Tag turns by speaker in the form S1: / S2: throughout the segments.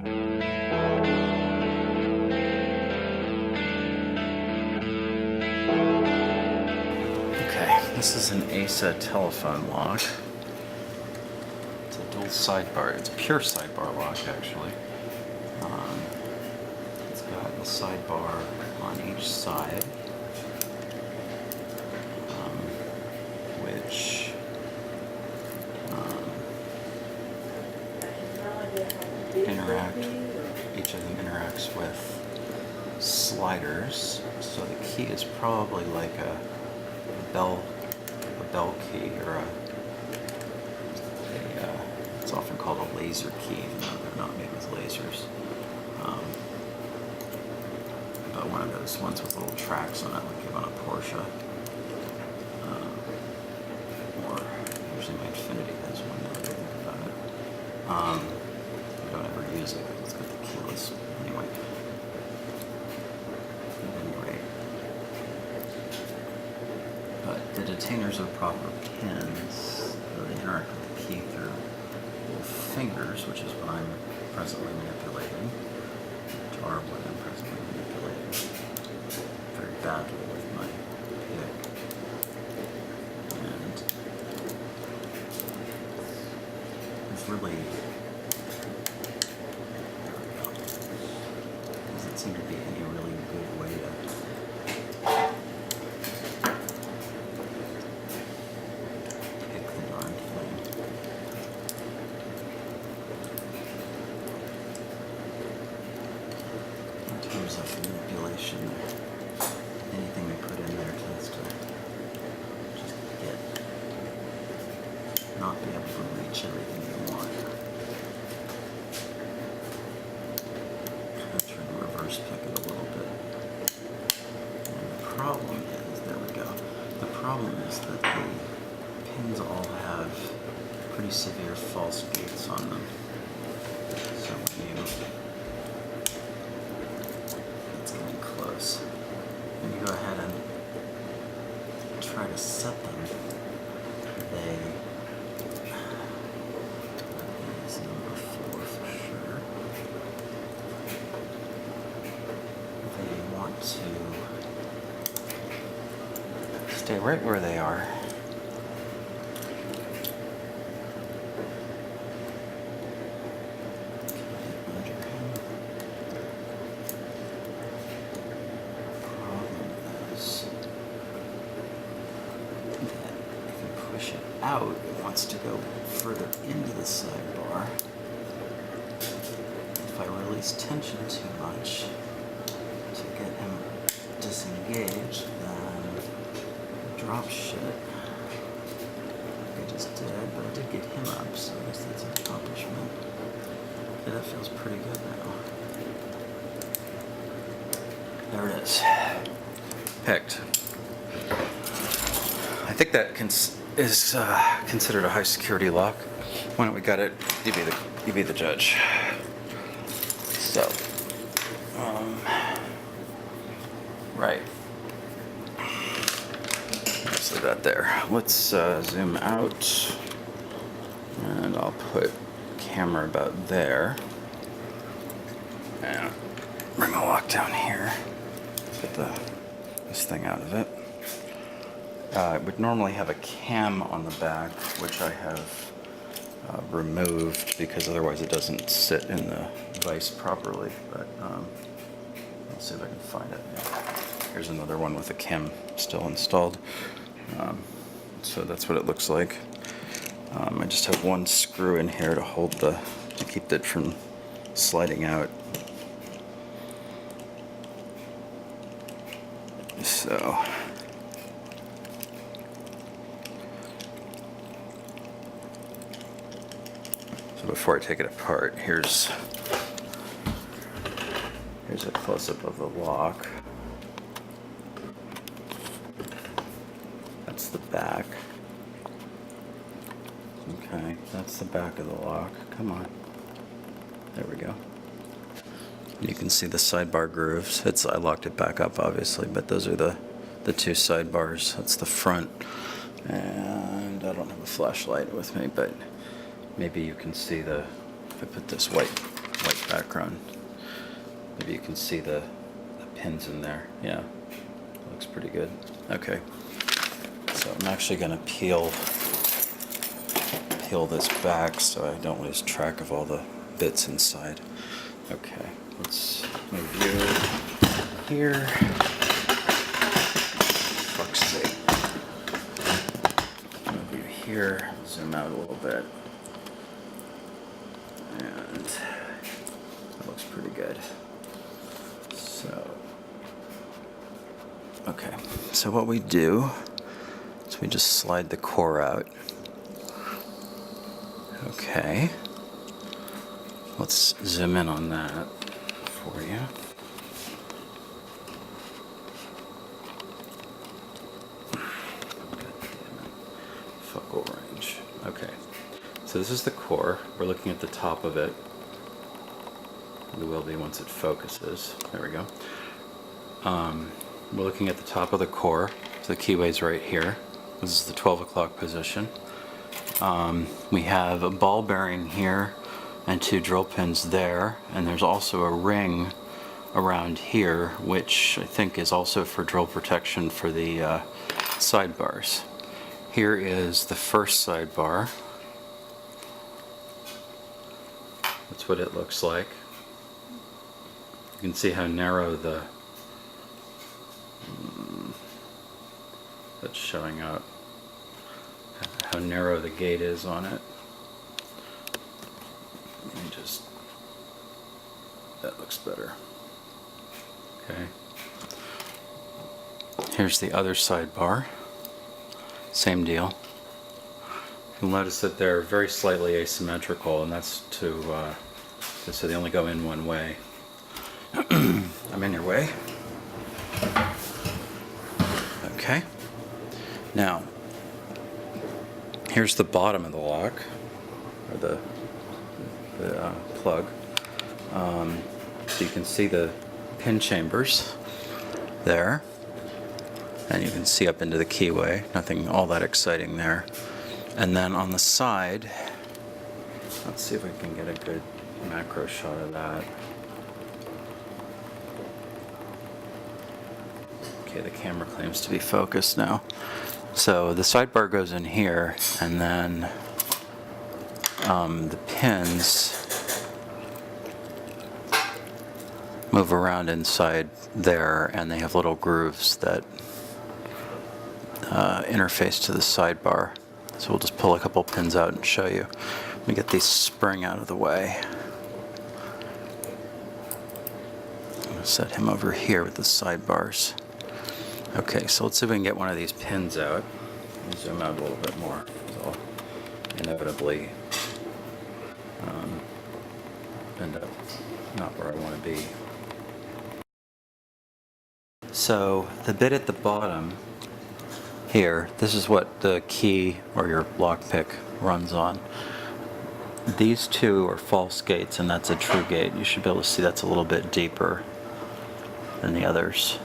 S1: Okay, this is an ASSA telephone lock. It's a dual sidebar. It's a pure sidebar lock, actually. It's got the sidebar on each side, which each of them interacts with sliders. So the key is probably like a bell key, or it's often called a laser key, even though they're not made with lasers. But one of those ones with little tracks on it, like you have on a Porsche. Or usually my Infinity has one, now that I think about it. I don't ever use it because it's got the keyless. Anyway. But the detainers are proper pins. They interact with the key through little fingers, which is what I'm presently manipulating. Or what I'm presently manipulating very badly with my pick. And it's really, doesn't seem to be any really good way to pick the darn thing. In terms of manipulation, anything we put in there tends to just not be able to reach everything you want. I'm trying to reverse pick it a little bit. And the problem is, there we go. The problem is that the pins all have pretty severe false gates on them. So when it's getting close. When you go ahead and try to set them, they, that is number 4 for sure. They want to stay right where they are. Out, it wants to go further into the sidebar. If I release tension too much to get him disengaged, then drop shit. I just did, but I did get him up, so I guess that's an accomplishment. Okay, that feels pretty good now. There it is. Picked. I think that is considered a high security lock. Why don't we got it? You be the judge. So, right. Let's leave that there. Let's zoom out, and I'll put camera about there, and bring my lock down here. Get this thing out of it. It would normally have a cam on the back, which I have removed because otherwise it doesn't sit in the vise properly. But I'll see if I can find it. Here's another one with a cam still installed. So that's what it looks like. I just have one screw in here to keep it from sliding out. So. Before I take it apart, here's a close-up of the lock. That's the back. Okay, that's the back of the lock. Come on. There we go. You can see the sidebar grooves. I locked it back up, obviously, but those are the two sidebars. That's the front. And I don't have a flashlight with me, but maybe you can see if I put this white white background. Maybe you can see the pins in there. Yeah, looks pretty good. Okay, so I'm actually going to peel this back so I don't lose track of all the bits inside. Okay, let's move you here. Fuck's sake. Move you here, zoom out a little bit. And that looks pretty good. So, okay, so what we do is we just slide the core out. Okay, let's zoom in on that for you. Focal range. Okay, so this is the core. We're looking at the top of it. We will be once it focuses. There we go. We're looking at the top of the core. So the keyway's right here. This is the 12 o'clock position. We have a ball bearing here and 2 drill pins there, and there's also a ring around here, which I think is also for drill protection for the sidebars. Here is the first sidebar. That's what it looks like. You can see how narrow that's showing up. How narrow the gate is on it. Let me just, that looks better. Okay. Here's the other sidebar. Same deal. You'll notice that they're very slightly asymmetrical, and that's so they only go in one way. I'm in your way. Okay. Now, here's the bottom of the lock, or the plug. So you can see the pin chambers there, and you can see up into the keyway. Nothing all that exciting there. And then on the side, let's see if I can get a good macro shot of that. Okay, the camera claims to be focused now. So the sidebar goes in here, and then the pins move around inside there, and they have little grooves that interface to the sidebar. So we'll just pull a couple pins out and show you. Let me get these spring out of the way. I'm going to set him over here with the sidebars. Okay, so let's see if we can get one of these pins out. Let me zoom out a little bit more. I'll inevitably end up not where I want to be. So the bit at the bottom here, this is what the key or your lockpick runs on. These two are false gates, and that's a true gate. You should be able to see that's a little bit deeper than the others.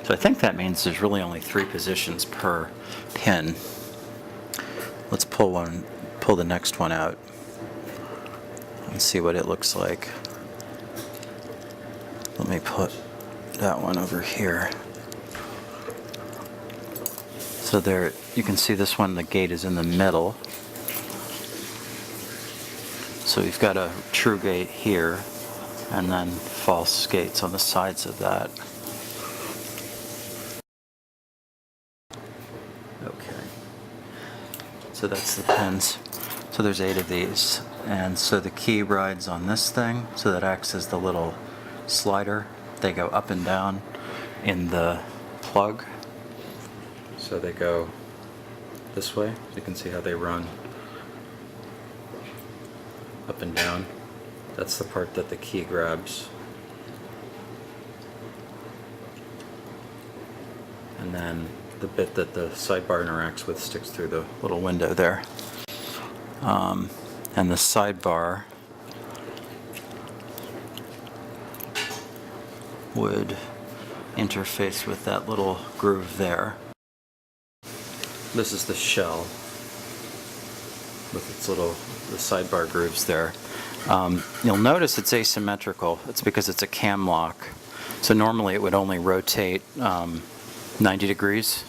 S1: So I think that means there's really only 3 positions per pin. Let's pull the next one out and see what it looks like. Let me put that one over here. So there, you can see this one, the gate is in the middle. So we've got a true gate here, and then false gates on the sides of that. Okay. So that's the pins. So there's 8 of these. And so the key rides on this thing, so that acts as the little slider. They go up and down in the plug. So they go this way. You can see how they run up and down. That's the part that the key grabs. And then the bit that the sidebar interacts with sticks through the little window there. And the sidebar would interface with that little groove there. This is the shell with its the sidebar grooves there. You'll notice it's asymmetrical. It's because it's a cam lock. So normally it would only rotate 90 degrees.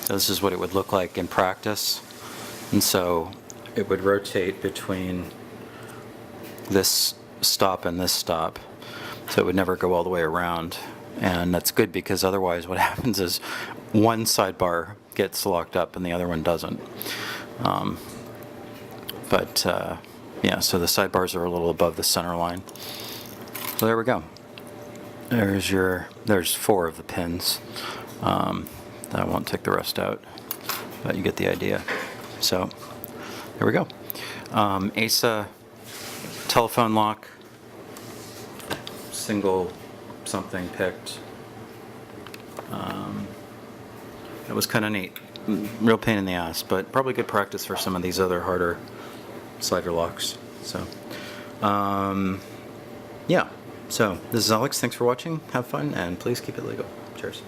S1: This is what it would look like in practice. And so it would rotate between this stop and this stop. So it would never go all the way around. And that's good because otherwise what happens is one sidebar gets locked up and the other one doesn't. Yeah, so the sidebars are a little above the center line. So there we go. There's 4 of the pins. I won't take the rest out, but you get the idea. So there we go. ASSA telephone lock, single something picked. It was kind of neat. Real pain in the ass, but probably good practice for some of these other harder slider locks. So, yeah. So this is Alex. Thanks for watching. Have fun, and please keep it legal. Cheers.